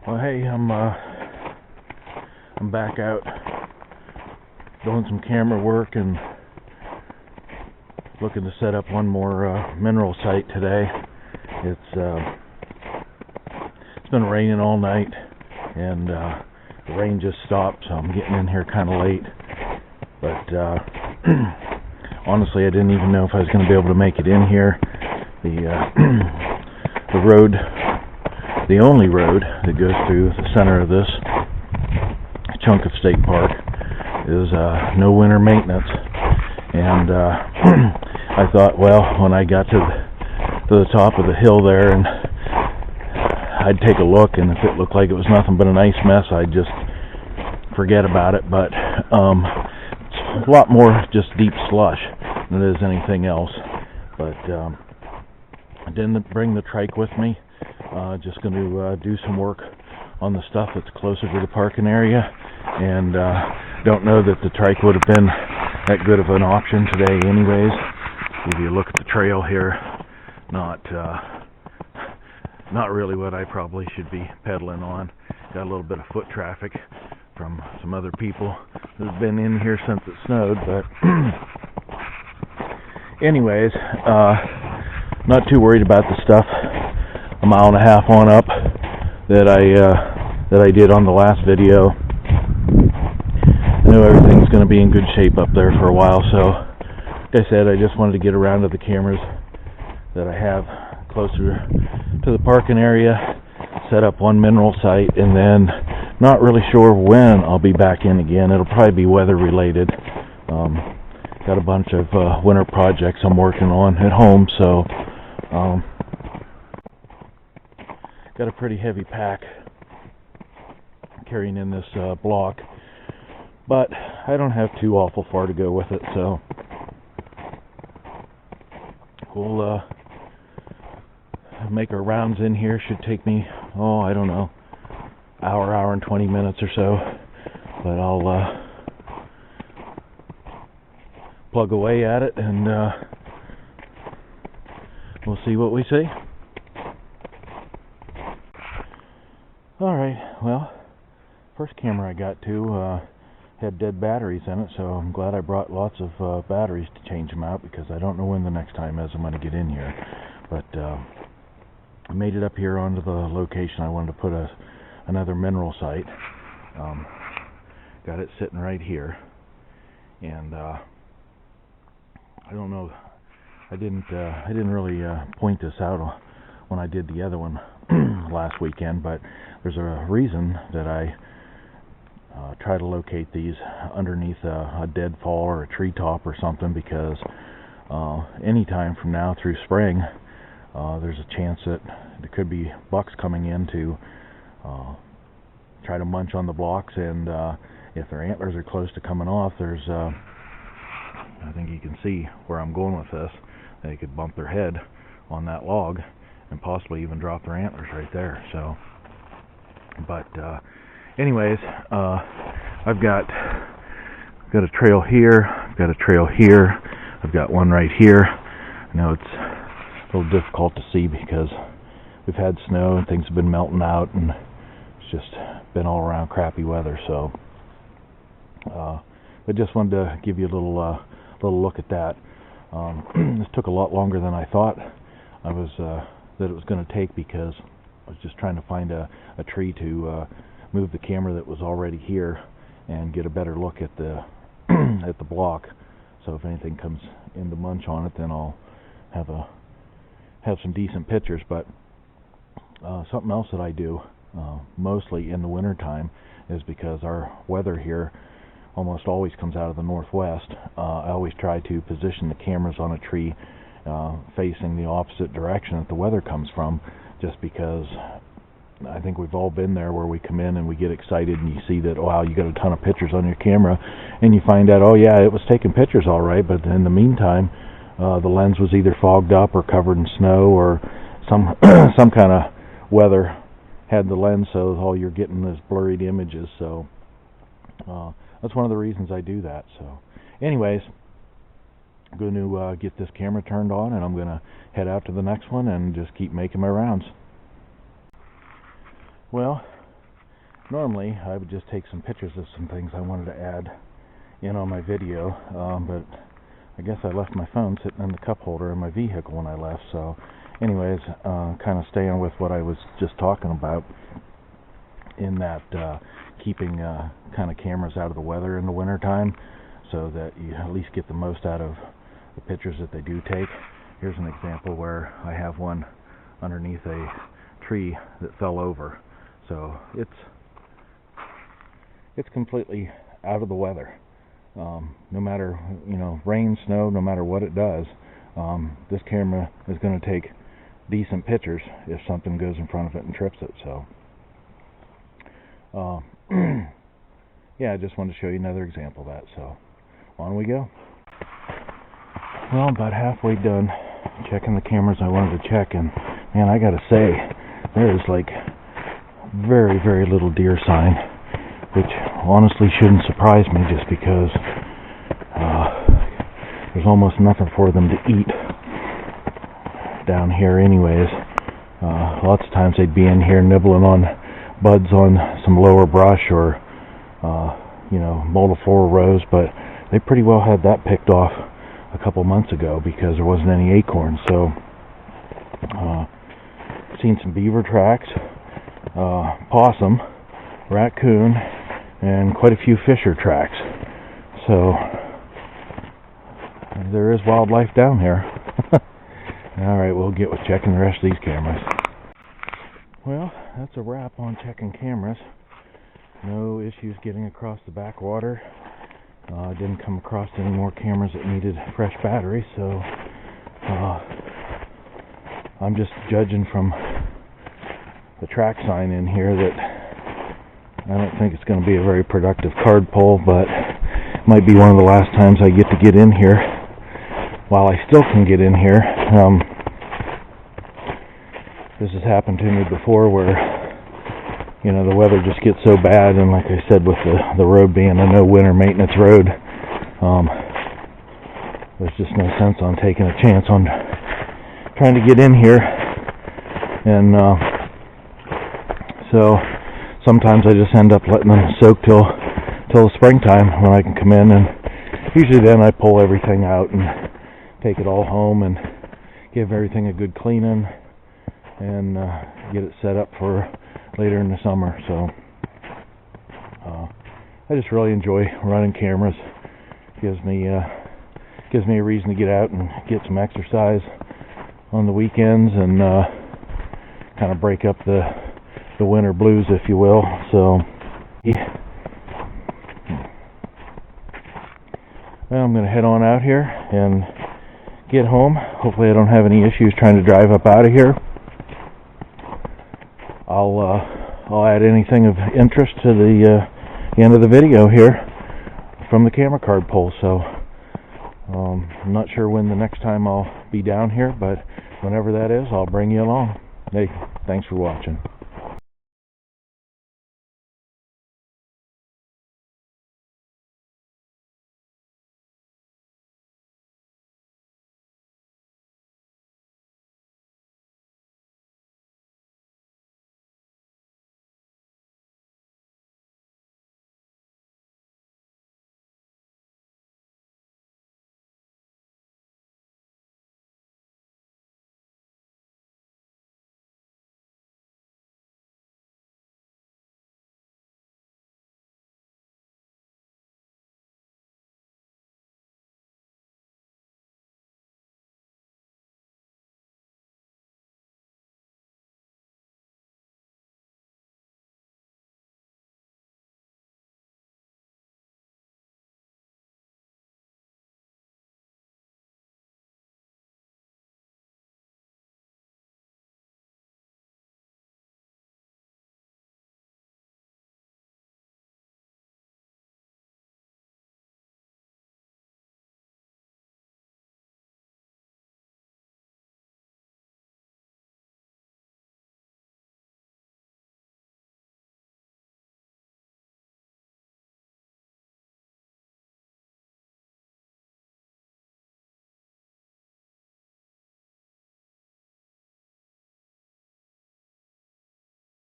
Well, hey, I'm back out doing some camera work and looking to set up one more mineral site today. It's been raining all night, and the rain just stopped, so I'm getting in here kind of late. But honestly, I didn't even know if I was going to be able to make it in here. The road, the only road that goes through the center of this chunk of state park, is no winter maintenance. And I thought, well, when I got to the top of the hill there, and I'd take a look, and if it looked like it was nothing but a nice mess, I'd just forget about it. But it's a lot more just deep slush than it is anything else. But I didn't bring the trike with me. Just going to do some work on the stuff that's closer to the parking area, and don't know that the trike would have been that good of an option today anyways. Give you a look at the trail here. Not really what I probably should be pedaling on. Got a little bit of foot traffic from some other people who've been in here since it snowed, but anyways, not too worried about the stuff a mile and a half on up that I did on the last video. I know everything's going to be in good shape up there for a while, so like I said, I just wanted to get around to the cameras that I have closer to the parking area, set up one mineral site, and then not really sure when I'll be back in again. It'll probably be weather related. Got a bunch of winter projects I'm working on at home, so got a pretty heavy pack carrying in this block, but I don't have too awful far to go with it, so we'll make our rounds in here. Should take me, I don't know, hour and 20 minutes or so, but I'll plug away at it, and we'll see what we see. Alright, well, first camera I got to had dead batteries in it, so I'm glad I brought lots of batteries to change them out, because I don't know when the next time is I'm going to get in here. But I made it up here onto the location I wanted to put another mineral site. Got it sitting right here, and I don't know, I didn't really point this out when I did the other one last weekend, but there's a reason that I try to locate these underneath a deadfall or a treetop or something, because anytime from now through spring, there's a chance that there could be bucks coming in to try to munch on the blocks, and if their antlers are close to coming off, there's I think you can see where I'm going with this. They could bump their head on that log and possibly even drop their antlers right there. So, but anyways, I've got a trail here, I've got a trail here, I've got one right here. I know it's a little difficult to see because we've had snow and things have been melting out, and it's just been all around crappy weather. So I just wanted to give you a little look at that. This took a lot longer than I thought that it was going to take, because I was just trying to find a tree to move the camera that was already here and get a better look at the at the block. So if anything comes in to munch on it, then I'll have some decent pictures. But something else that I do mostly in the winter time is, because our weather here almost always comes out of the northwest, I always try to position the cameras on a tree facing the opposite direction that the weather comes from, just because I think we've all been there, where we come in and we get excited and you see that, wow, you got a ton of pictures on your camera, and you find out, oh yeah, it was taking pictures all right, but in the meantime the lens was either fogged up or covered in snow, or some kind of weather had the lens, so all you're getting is blurred images. So that's one of the reasons I do that. So anyways, I'm going to get this camera turned on, and I'm going to head out to the next one and just keep making my rounds. Well, normally I would just take some pictures of some things I wanted to add in on my video, but I guess I left my phone sitting in the cup holder in my vehicle when I left. So anyways, kind of staying with what I was just talking about, in that keeping kind of cameras out of the weather in the winter time, so that you at least get the most out of the pictures that they do take. Here's an example where I have one underneath a tree that fell over, so it's completely out of the weather. No matter, rain, snow, no matter what it does, this camera is going to take decent pictures if something goes in front of it and trips it. So yeah, I just wanted to show you another example of that. So on we go. Well, about halfway done checking the cameras I wanted to check, and man, I gotta say, there is like very, very little deer sign, which honestly shouldn't surprise me, just because there's almost nothing for them to eat down here anyways. Lots of times they'd be in here nibbling on buds on some lower brush, or multiflora rose, but they pretty well had that picked off a couple months ago because there wasn't any acorns. So seen some beaver tracks, possum, raccoon, and quite a few fisher tracks. So there is wildlife down here. Alright, we'll get with checking the rest of these cameras. Well, that's a wrap on checking cameras. No issues getting across the backwater. I didn't come across any more cameras that needed fresh batteries, so I'm just judging from the track sign in here that I don't think it's going to be a very productive card pull, but it might be one of the last times I get to get in here while I still can get in here. This has happened to me before, where the weather just gets so bad, and like I said, with the road being a no winter maintenance road, there's just no sense on taking a chance on trying to get in here. And so sometimes I just end up letting them soak till the springtime, when I can come in, and usually then I pull everything out and take it all home and give everything a good cleaning and get it set up for later in the summer. So I just really enjoy running cameras. Gives me a reason to get out and get some exercise on the weekends, and kind of break up the winter blues, if you will. So well, I'm going to head on out here and get home. Hopefully I don't have any issues trying to drive up out of here. I'll add anything of interest to the end of the video here from the camera card pull. So I'm not sure when the next time I'll be down here, but whenever that is, I'll bring you along. Hey, thanks for watching.